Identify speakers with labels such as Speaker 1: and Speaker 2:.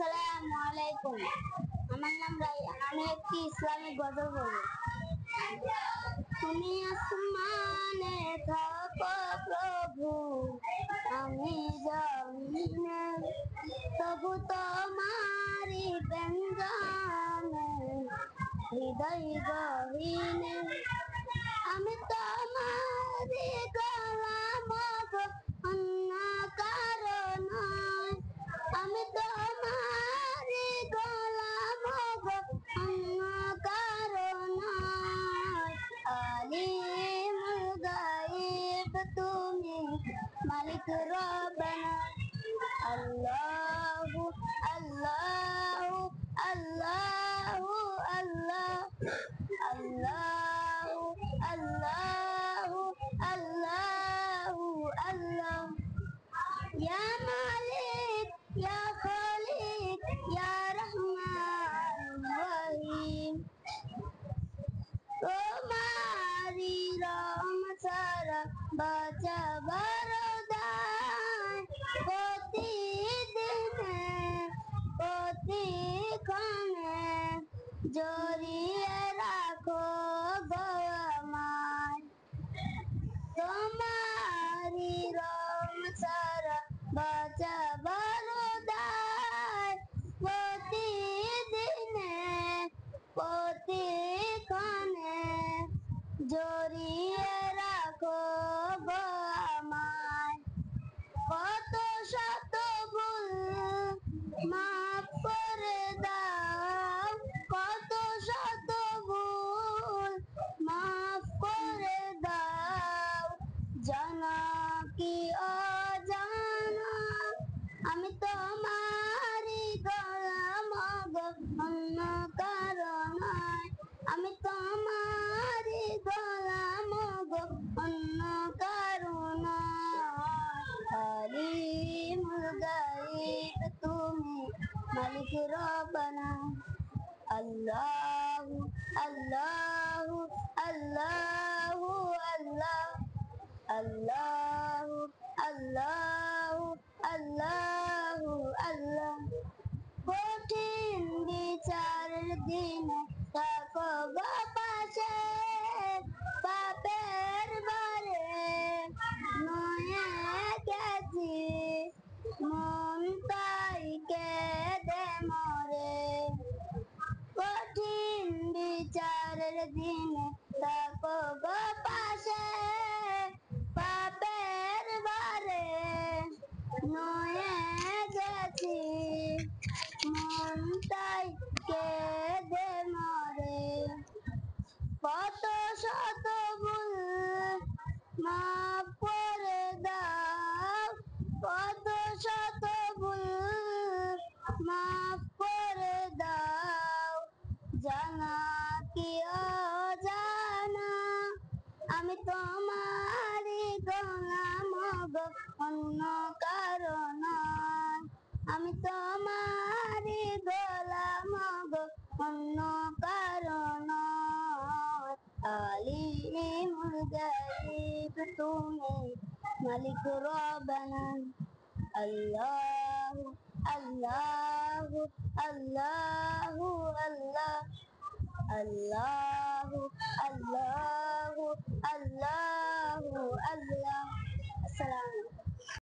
Speaker 1: আসসালামু আলাইকুম। আমার নাম রাইয়ান। আমি একটি ইসলামিক গজল বলবো। তুমি আসমানে থাকো প্রভু, আমি জমিনে, তবু তোমারি প্রেম জানে হৃদয় গহীনে। আমি তোমারি গোলাম গো, অন্য কারো নয়। আমি তোমারি গোলাম গো, অন্য কারো নয়। আলিমুল গায়ব তুমি, মালিক রব্বানা। আল্লাহু আল্লাহু আল্লাহু আল্লাহ, আল্লাহু আল্লাহু আল্লাহু আল্লাহ। ইয়া মালিক ইয়া খালিক ইয়া রহমান রহিম। তোমারি রহমত ছাড়া বাঁচাবার দায়, প্রতিদিনে প্রতিক্ষণে জড়িয়ে রাখো গো আমায়। তোমারি রহমত ছাড়া বাঁচাবার দায়, প্রতিদিনে প্রতিক্ষণে জড়িয়ে রাখো গো আমায়। কত শত ভুল মাফ করে দাও, কত শত ভুল মাফ করে দাও। জানা কি অজানা আমি তোমারি গোলাম গো, অন্য কারো নয়। আমি তোমারি গোলাম গো, অন্য কারো নয়। আলিমুল গায়ব তুমি, মালিক রব্বানা। আল্লাহু আল্লাহু আল্লাহু আল্লাহ, আল্লাহু আল্লাহু আল্লাহু আল্লাহ। কঠিন বিচারের দিনে থাকো গো পাশে, পাপের ভারে নয়ে গেছি, মন তাই কেঁদে মরে। কঠিন বিচারের দিনে থাকো গো পাশে, পাপের ভারে নয়ে গেছি, মন তাই কেঁদে মরে। কত শত ভুল মাফ করে দাও, কত শত ভুল মাফ করে দাও। জানা কি অজানা আমি তোমারি গোলাম গো, অন্য কারো নয়। আমি তোমারি গোলাম গো, অন্য কারো নয়। আলিমুল গায়ব তুমি, মালিক রব্বানা। আল্লাহু আল্লাহু আল্লাহু আল্লাহ, আল্লাহু আল্লাহু আল্লাহু আল্লাহ। আসসালামু